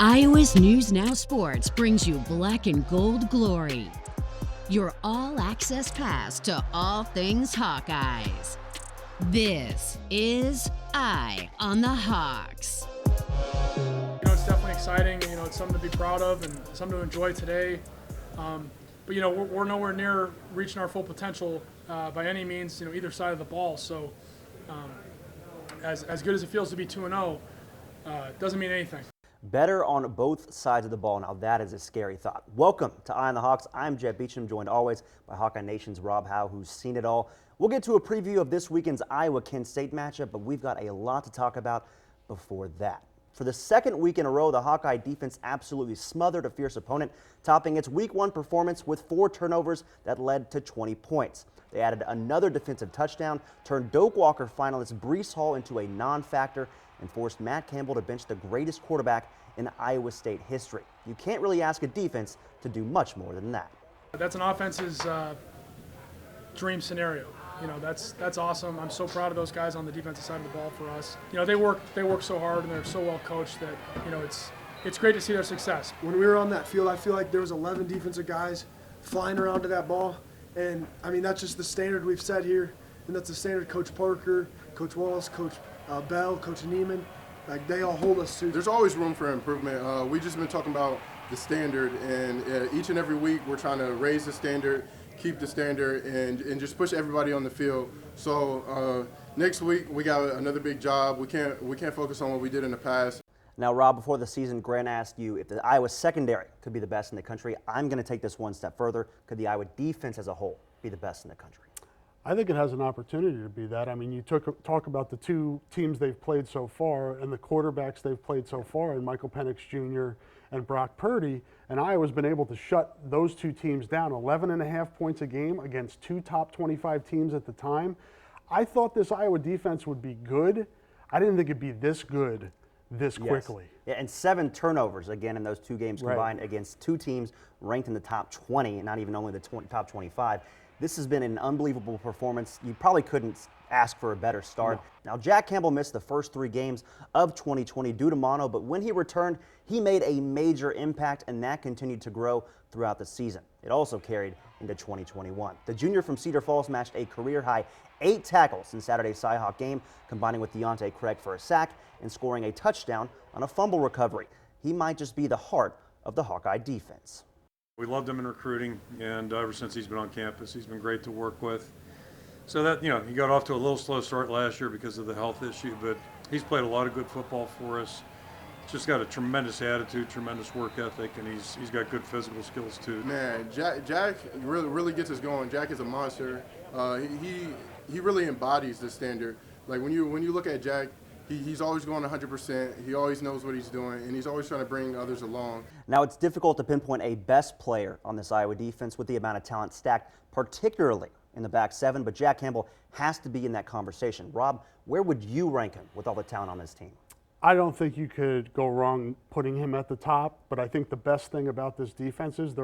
Iowa's News Now Sports brings you black and gold glory. Your all-access pass to all things Hawkeyes. This is Eye on the Hawks. It's definitely exciting. It's something to be proud of and something to enjoy today. But we're nowhere near reaching our full potential by any means. Either side of the ball. So, as good as it feels to be 2-0, it doesn't mean anything. Better on both sides of the ball. Now that is a scary thought. Welcome to Eye on the Hawks. I'm Jett Beachum, joined always by Hawkeye Nation's Rob Howe, who's seen it all. We'll get to a preview of this weekend's Iowa-Kent State matchup, but we've got a lot to talk about before that. For the second week in a row, the Hawkeye defense absolutely smothered a fierce opponent, topping its Week 1 performance with 4 turnovers that led to 20 points. They added another defensive touchdown, turned Doak Walker finalist Breece Hall into a non-factor, and forced Matt Campbell to bench the greatest quarterback in Iowa State history. You can't really ask a defense to do much more than that. That's an offense's dream scenario. That's awesome. I'm so proud of those guys on the defensive side of the ball for us. They work so hard and they're so well coached that it's great to see their success. When we were on that field, I feel like there was 11 defensive guys flying around to that ball, and that's just the standard we've set here, and that's the standard Coach Parker, Coach Wallace, Coach Bell, Coach Neiman, like they all hold us to. There's always room for improvement. We've just been talking about the standard, and each and every week we're trying to raise the standard, keep the standard, and just push everybody on the field. So next week we got another big job. We can't focus on what we did in the past. Now, Rob, before the season, Grant asked you if the Iowa secondary could be the best in the country. I'm going to take this one step further. Could the Iowa defense as a whole be the best in the country? I think it has an opportunity to be that. You talk about the two teams they've played so far and the quarterbacks they've played so far, and Michael Penix Jr. and Brock Purdy, and Iowa's been able to shut those two teams down, 11.5 points a game against 2 top 25 teams at the time. I thought this Iowa defense would be good. I didn't think it'd be this good this quickly. Yeah, and 7 turnovers again in those 2 games combined against 2 teams ranked in the top 20, not even only the top 25. This has been an unbelievable performance. You probably couldn't ask for a better start. No. Now, Jack Campbell missed the first 3 games of 2020 due to mono, but when he returned, he made a major impact, and that continued to grow throughout the season. It also carried into 2021. The junior from Cedar Falls matched a career-high 8 tackles in Saturday's Cy-Hawk game, combining with Deontay Craig for a sack and scoring a touchdown on a fumble recovery. He might just be the heart of the Hawkeye defense. We loved him in recruiting, and ever since he's been on campus, he's been great to work with. So that, he got off to a little slow start last year because of the health issue, but he's played a lot of good football for us. Just got a tremendous attitude, tremendous work ethic, and he's got good physical skills too. Man, Jack really gets us going. Jack is a monster. He really embodies the standard. Like when you look at Jack, he's always going 100%. He always knows what he's doing, and he's always trying to bring others along. Now, it's difficult to pinpoint a best player on this Iowa defense with the amount of talent stacked, particularly in the back 7, but Jack Campbell has to be in that conversation. Rob, where would you rank him with all the talent on this team? I don't think you could go wrong putting him at the top, but I think the best thing about this defense is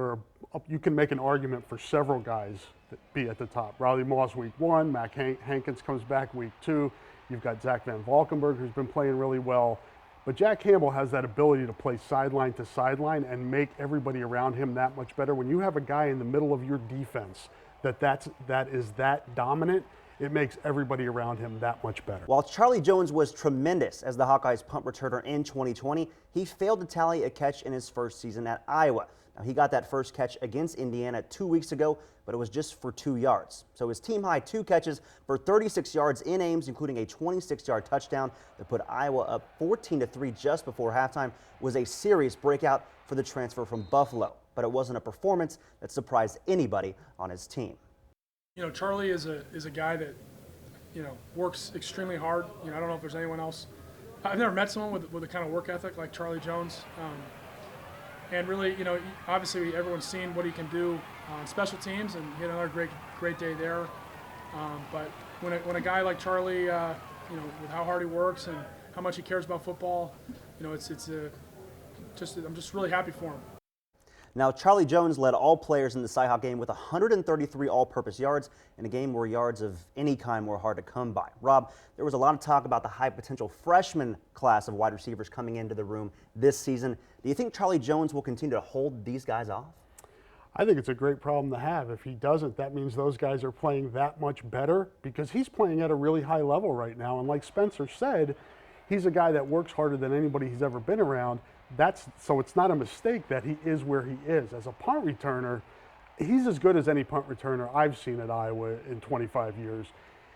you can make an argument for several guys that be at the top. Riley Moss week 1, Mac Hankins comes back week 2. You've got Zach Van Valkenburg, who's been playing really well. But Jack Campbell has that ability to play sideline to sideline and make everybody around him that much better. When you have a guy in the middle of your defense that is that dominant, it makes everybody around him that much better. While Charlie Jones was tremendous as the Hawkeyes punt returner in 2020, he failed to tally a catch in his first season at Iowa. Now, he got that first catch against Indiana 2 weeks ago, but it was just for 2 yards. So his team-high 2 catches for 36 yards in Ames, including a 26-yard touchdown that put Iowa up 14-3 just before halftime, was a serious breakout for the transfer from Buffalo. But it wasn't a performance that surprised anybody on his team. Charlie is a guy that, works extremely hard. I don't know if there's anyone else. I've never met someone with a kind of work ethic like Charlie Jones. And really, obviously everyone's seen what he can do on special teams, and he had another great day there. But when a guy like Charlie, with how hard he works and how much he cares about football, I'm just really happy for him. Now, Charlie Jones led all players in the Cyhawk game with 133 all-purpose yards in a game where yards of any kind were hard to come by. Rob, there was a lot of talk about the high potential freshman class of wide receivers coming into the room this season. Do you think Charlie Jones will continue to hold these guys off? I think it's a great problem to have. If he doesn't, that means those guys are playing that much better because he's playing at a really high level right now. And like Spencer said, he's a guy that works harder than anybody he's ever been around. So it's not a mistake that he is where he is. As a punt returner, he's as good as any punt returner I've seen at Iowa in 25 years.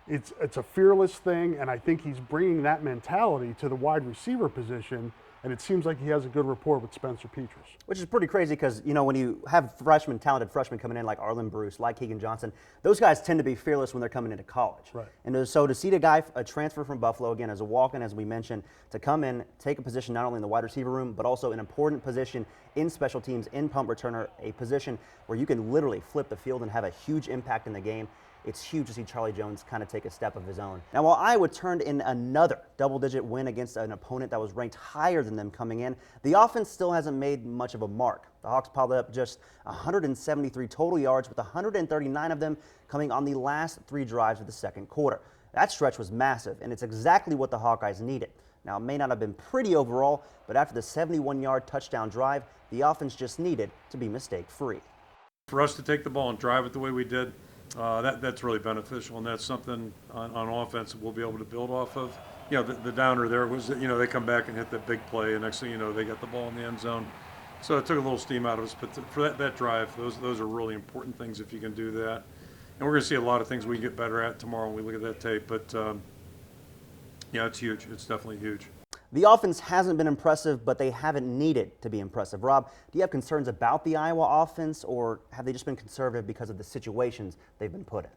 It's a fearless thing, and I think he's bringing that mentality to the wide receiver position, and it seems like he has a good rapport with Spencer Petras. Which is pretty crazy because, you know, when you have talented freshmen coming in like Arlen Bruce, like Keegan Johnson, those guys tend to be fearless when they're coming into college. Right. And so to see a transfer from Buffalo, again, as a walk-in, as we mentioned, to come in, take a position not only in the wide receiver room, but also an important position in special teams, in punt returner, a position where you can literally flip the field and have a huge impact in the game. It's huge to see Charlie Jones kind of take a step of his own. Now, while Iowa turned in another double-digit win against an opponent that was ranked higher than them coming in, the offense still hasn't made much of a mark. The Hawks piled up just 173 total yards, with 139 of them coming on the last 3 drives of the second quarter. That stretch was massive, and it's exactly what the Hawkeyes needed. Now, it may not have been pretty overall, but after the 71-yard touchdown drive, the offense just needed to be mistake-free. For us to take the ball and drive it the way we did, that's really beneficial, and that's something on offense we'll be able to build off of. You know, the downer there was that, you know, they come back and hit that big play, and next thing you know, they got the ball in the end zone. So it took a little steam out of us, but for that drive, those are really important things if you can do that. And we're going to see a lot of things we can get better at tomorrow when we look at that tape, but yeah, it's huge. It's definitely huge. The offense hasn't been impressive, but they haven't needed to be impressive. Rob, do you have concerns about the Iowa offense, or have they just been conservative because of the situations they've been put in?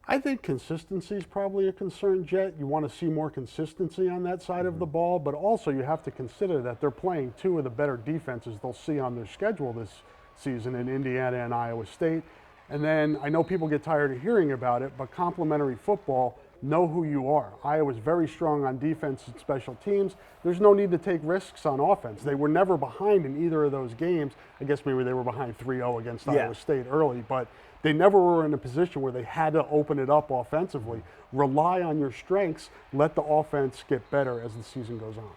I think consistency is probably a concern, Jett. You want to see more consistency on that side of the ball, but also you have to consider that they're playing 2 of the better defenses they'll see on their schedule this season in Indiana and Iowa State. And then I know people get tired of hearing about it, but complementary football, know who you are. Iowa's very strong on defense and special teams. There's no need to take risks on offense. They were never behind in either of those games. I guess maybe they were behind 3-0 against Iowa State early, but they never were in a position where they had to open it up offensively. Rely on your strengths. Let the offense get better as the season goes on.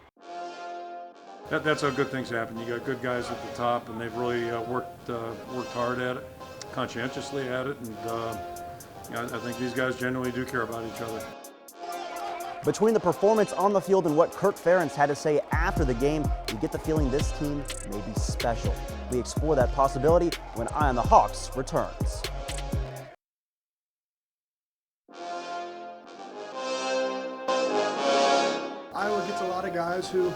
That's how good things happen. You got good guys at the top, and they've really worked hard at it, conscientiously at it, and I think these guys genuinely do care about each other. Between the performance on the field and what Kirk Ferentz had to say after the game, you get the feeling this team may be special. We explore that possibility when Eye on the Hawks returns. Iowa gets a lot of guys who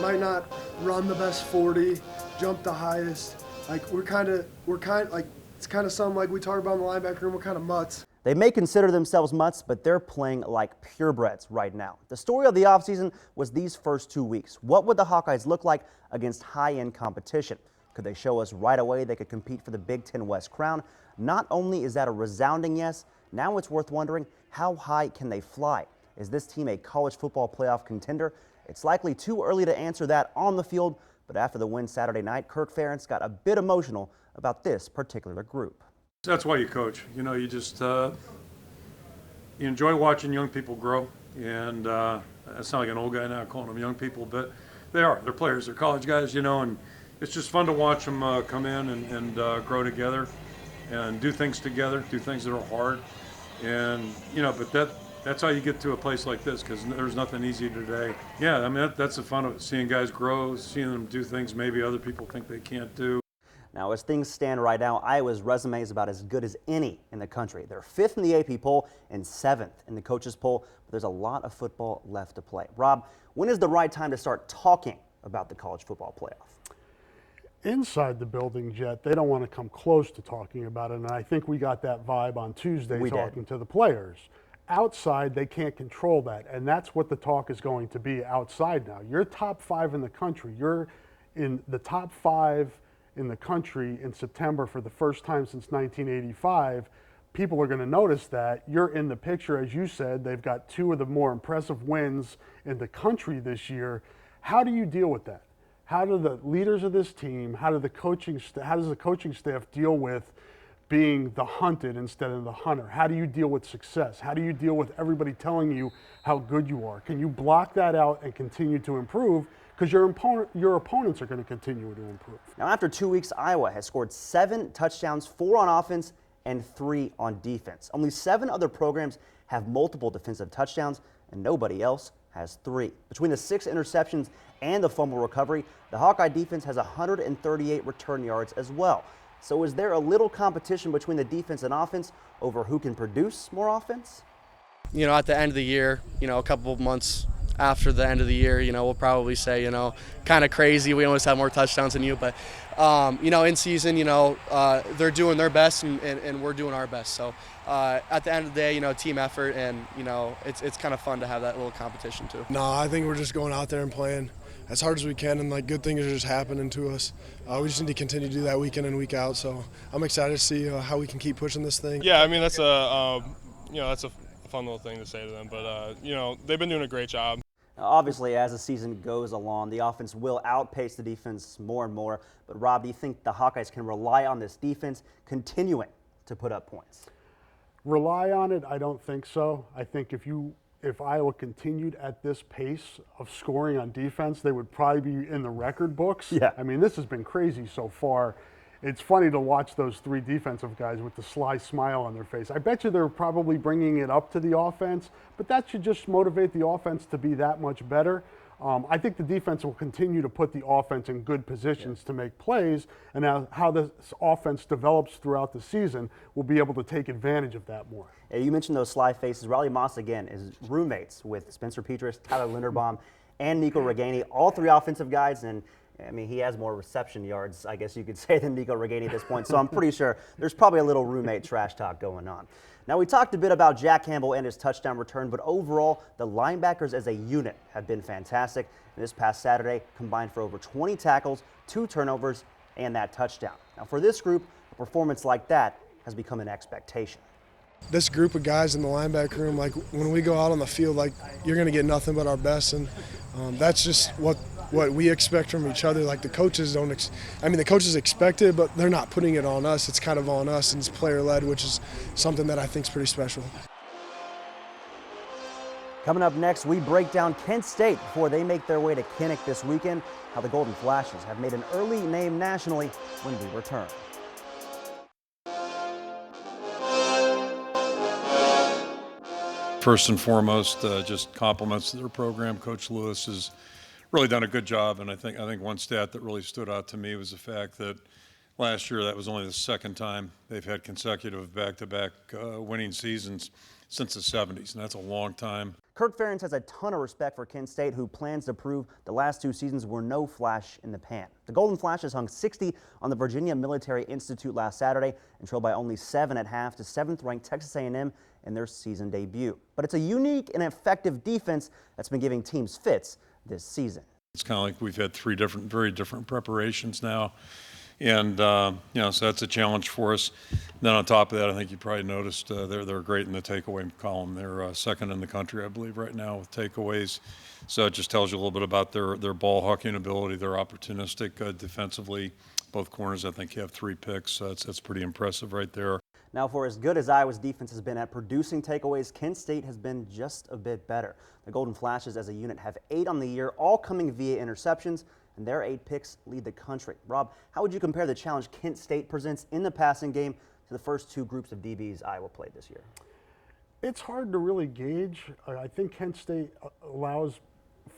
might not run the best 40, jump the highest. Like it's kind of something like we talk about in the linebacker room. We're kind of mutts. They may consider themselves mutts, but they're playing like purebreds right now. The story of the offseason was these first 2 weeks. What would the Hawkeyes look like against high-end competition? Could they show us right away they could compete for the Big Ten West crown? Not only is that a resounding yes, now it's worth wondering, how high can they fly? Is this team a college football playoff contender? It's likely too early to answer that on the field, but after the win Saturday night, Kirk Ferentz got a bit emotional about this particular group. That's why you coach. You know, you just you enjoy watching young people grow, and I sound like an old guy now calling them young people, but they're players, they're college guys, you know, and it's just fun to watch them come in and grow together and do things together, do things that are hard, and you know, but that's how you get to a place like this, because there's nothing easy today. Yeah, I mean, that's the fun of it, seeing guys grow, seeing them do things maybe other people think they can't do. Now, as things stand right now, Iowa's resume is about as good as any in the country. They're 5th in the AP poll and 7th in the coaches poll, but there's a lot of football left to play. Rob, when is the right time to start talking about the college football playoff? Inside the building, Jett, they don't want to come close to talking about it, and I think we got that vibe on Tuesday talking to the players. Outside, they can't control that, and that's what the talk is going to be outside now. You're top 5 in the country. You're in the top 5 in the country in September for the first time since 1985. People are going to notice that. You're in the picture, as you said. They've got 2 of the more impressive wins in the country this year. How do you deal with that? how do the leaders of this team, how does the coaching staff deal with being the hunted instead of the hunter? How do you deal with success? How do you deal with everybody telling you how good you are? Can you block that out and continue to improve? Because your opponents are going to continue to improve. Now, after 2 weeks, Iowa has scored 7 touchdowns, 4 on offense and 3 on defense. Only 7 other programs have multiple defensive touchdowns, and nobody else has 3. Between the 6 interceptions and the fumble recovery, the Hawkeye defense has 138 return yards as well. So is there a little competition between the defense and offense over who can produce more offense? You know, at the end of the year, you know, a couple of months after the end of the year, you know, we'll probably say, you know, kind of crazy, we always have more touchdowns than you. But, you know, in season, you know, they're doing their best and we're doing our best. So at the end of the day, you know, team effort, and, you know, it's kind of fun to have that little competition too. No, I think we're just going out there and playing as hard as we can, and like good things are just happening to us. We just need to continue to do that week in and week out. So I'm excited to see how we can keep pushing this thing. Yeah, I mean that's a fun little thing to say to them, but you know, they've been doing a great job. Now, obviously, as the season goes along, the offense will outpace the defense more and more. But Rob, do you think the Hawkeyes can rely on this defense continuing to put up points? Rely on it? I don't think so. I think if Iowa continued at this pace of scoring on defense, they would probably be in the record books. Yeah. I mean, this has been crazy so far. It's funny to watch those 3 defensive guys with the sly smile on their face. I bet you they're probably bringing it up to the offense, but that should just motivate the offense to be that much better. I think the defense will continue to put the offense in good positions to make plays, and how this offense develops throughout the season, we'll be able to take advantage of that more. Yeah, you mentioned those sly faces. Riley Moss, again, is roommates with Spencer Petras, Tyler Linderbaum, and Nico Reganey, all 3 offensive guys. And I mean, he has more reception yards, I guess you could say, than Nico Reganey at this point. So I'm pretty sure there's probably a little roommate trash talk going on. Now, we talked a bit about Jack Campbell and his touchdown return, but overall, the linebackers as a unit have been fantastic. And this past Saturday, combined for over 20 tackles, 2 turnovers, and that touchdown. Now, for this group, a performance like that has become an expectation. This group of guys in the linebacker room, like when we go out on the field, like you're going to get nothing but our best, and that's just what we expect from each other. Like the coaches the coaches expect it, but they're not putting it on us. It's kind of on us, and it's player-led, which is something that I think is pretty special. Coming up next, we break down Kent State before they make their way to Kinnick this weekend, how the Golden Flashes have made an early name nationally when we return. First and foremost, just compliments to their program. Coach Lewis has really done a good job, and I think one stat that really stood out to me was the fact that last year that was only the 2nd time they've had consecutive back-to-back winning seasons since the 70s, and that's a long time. Kirk Ferentz has a ton of respect for Kent State, who plans to prove the last 2 seasons were no flash in the pan. The Golden Flashes hung 60 on the Virginia Military Institute last Saturday and trailed by only 7 at half to 7th-ranked Texas A&M in their season debut. But it's a unique and effective defense that's been giving teams fits this season. It's kind of like we've had 3 very different preparations now. And, you know, so that's a challenge for us. Then on top of that, I think you probably noticed they're great in the takeaway column. They're 2nd in the country, I believe, right now with takeaways. So it just tells you a little bit about their ball hawking ability. They're opportunistic defensively. Both corners, I think, have 3 picks. So that's pretty impressive right there. Now, for as good as Iowa's defense has been at producing takeaways, Kent State has been just a bit better. The Golden Flashes as a unit have 8 on the year, all coming via interceptions, and their 8 picks lead the country. Rob, how would you compare the challenge Kent State presents in the passing game to the first 2 groups of DBs Iowa played this year? It's hard to really gauge. I think Kent State allows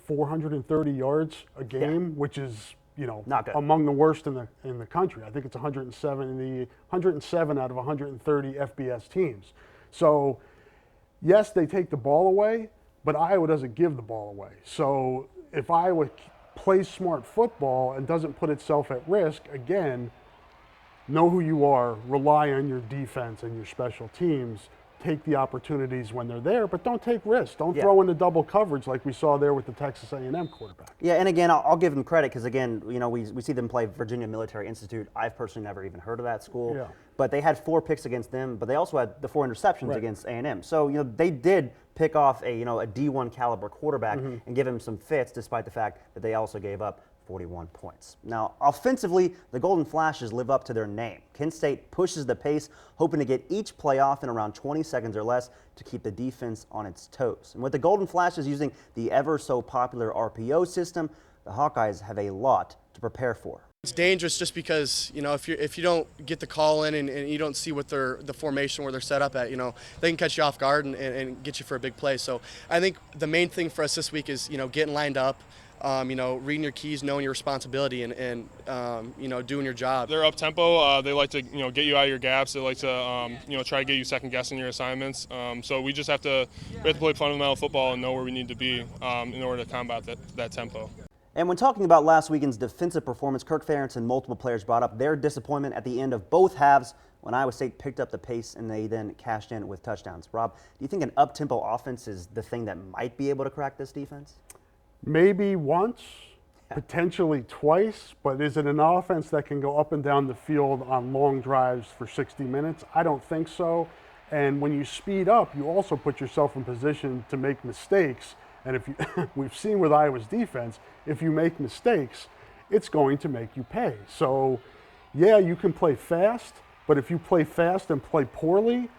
430 yards a game, which is, you know, among the worst in the country. I think it's 107 out of 130 FBS teams. So, yes, they take the ball away, but Iowa doesn't give the ball away. So if Iowa plays smart football and doesn't put itself at risk, again, know who you are, rely on your defense and your special teams, take the opportunities when they're there, but don't take risks. Don't throw into double coverage like we saw there with the Texas A&M quarterback. Yeah, and again, I'll give them credit because, again, you know, we see them play Virginia Military Institute. I've personally never even heard of that school. Yeah. But they had 4 picks against them, but they also had the 4 interceptions against A&M. So, you know, they did pick off a D1 caliber quarterback and give him some fits, despite the fact that they also gave up 41 points. Now, offensively, the Golden Flashes live up to their name. Kent State pushes the pace, hoping to get each play off in around 20 seconds or less to keep the defense on its toes. And with the Golden Flashes using the ever so popular RPO system, the Hawkeyes have a lot to prepare for. It's dangerous just because, if you don't get the call in and you don't see what the formation where they're set up at, they can catch you off guard and get you for a big play. So I think the main thing for us this week is, getting lined up, reading your keys, knowing your responsibility and doing your job. They're up tempo. They like to, get you out of your gaps. They like to, try to get you second guessing your assignments. So we just have to play fundamental football and know where we need to be in order to combat that tempo. And when talking about last weekend's defensive performance, Kirk Ferentz and multiple players brought up their disappointment at the end of both halves when Iowa State picked up the pace and they then cashed in with touchdowns. Rob, do you think an up-tempo offense is the thing that might be able to crack this defense? Maybe once, potentially twice, but is it an offense that can go up and down the field on long drives for 60 minutes? I don't think so. And when you speed up, you also put yourself in position to make mistakes. And if you, we've seen with Iowa's defense, if you make mistakes, it's going to make you pay. So, yeah, you can play fast, but if you play fast and play poorly,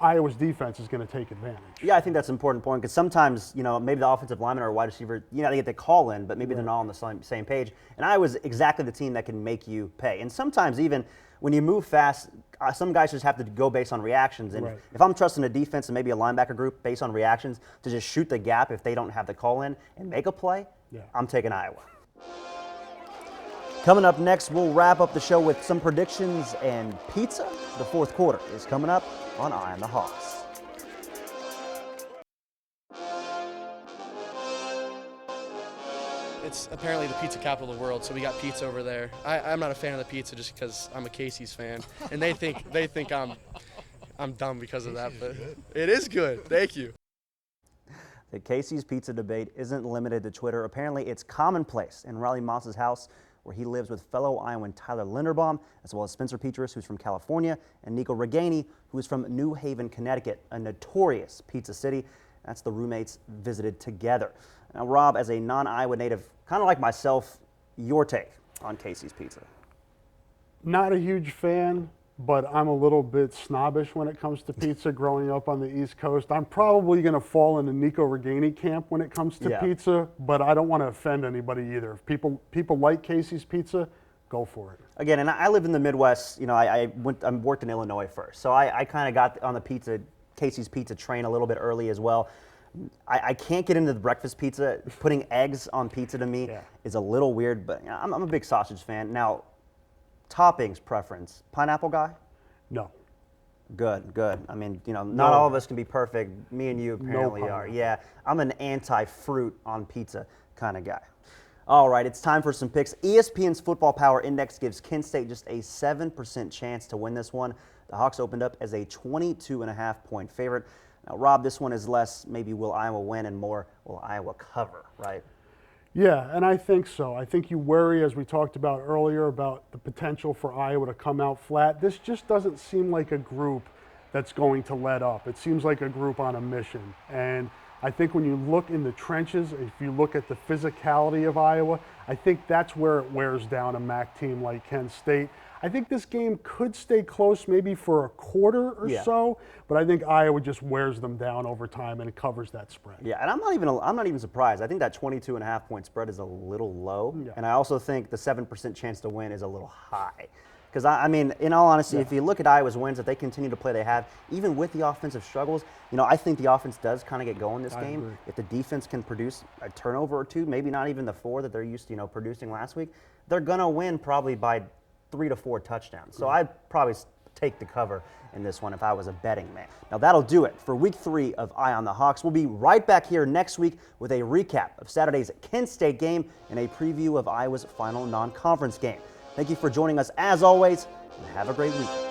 Iowa's defense is going to take advantage. Yeah, I think that's an important point because sometimes, maybe the offensive lineman or wide receiver, they get the call in, but maybe they're not on the same page. And Iowa's exactly the team that can make you pay. And sometimes even when you move fast, some guys just have to go based on reactions. And if I'm trusting a defense and maybe a linebacker group based on reactions to just shoot the gap if they don't have the call in and make a play, I'm taking Iowa. Coming up next, we'll wrap up the show with some predictions and pizza. The fourth quarter is coming up on Eye on the Hawks. It's apparently the pizza capital of the world, so we got pizza over there. I'm not a fan of the pizza just because I'm a Casey's fan, and they think I'm dumb because of that, but it is good. Thank you. The Casey's pizza debate isn't limited to Twitter. Apparently, it's commonplace in Riley Moss's house, where he lives with fellow Iowan Tyler Linderbaum, as well as Spencer Petras, who's from California, and Nico Reganey, who is from New Haven, Connecticut, a notorious pizza city. That's the roommates visited together. Now, Rob, as a non-Iowa native, kind of like myself, your take on Casey's Pizza? Not a huge fan, but I'm a little bit snobbish when it comes to pizza growing up on the East Coast. I'm probably going to fall in the Nico Reganey camp when it comes to pizza, but I don't want to offend anybody either. If people like Casey's Pizza, go for it. Again, and I live in the Midwest. I worked in Illinois first, so I kind of got on the Casey's Pizza train a little bit early as well. I can't get into the breakfast pizza. Putting eggs on pizza to me is a little weird, but I'm a big sausage fan. Now, toppings preference, pineapple guy? No. Good. I mean, not all of us can be perfect. Me and you apparently are. Yeah, I'm an anti-fruit on pizza kind of guy. All right, it's time for some picks. ESPN's Football Power Index gives Kent State just a 7% chance to win this one. The Hawks opened up as a 22.5-point favorite. Now, Rob, this one is less maybe will Iowa win and more will Iowa cover, right? Yeah, and I think so. I think you worry, as we talked about earlier, about the potential for Iowa to come out flat. This just doesn't seem like a group that's going to let up. It seems like a group on a mission. And I think when you look in the trenches, if you look at the physicality of Iowa, I think that's where it wears down a MAC team like Kent State. I think this game could stay close maybe for a quarter or so, but I think Iowa just wears them down over time and it covers that spread. Yeah, and I'm not even surprised. I think that 22.5-point spread is a little low, and I also think the 7% chance to win is a little high. Because, I mean, in all honesty, if you look at Iowa's wins, if they continue to play they have, even with the offensive struggles, I think the offense does kind of get going this game. Agree. If the defense can produce a turnover or two, maybe not even the 4 that they're used to, producing last week, they're going to win probably by 3 to 4 touchdowns. So I'd probably take the cover in this one if I was a betting man. Now that'll do it for week 3 of Eye on the Hawks. We'll be right back here next week with a recap of Saturday's Kent State game and a preview of Iowa's final non-conference game. Thank you for joining us as always, and have a great week.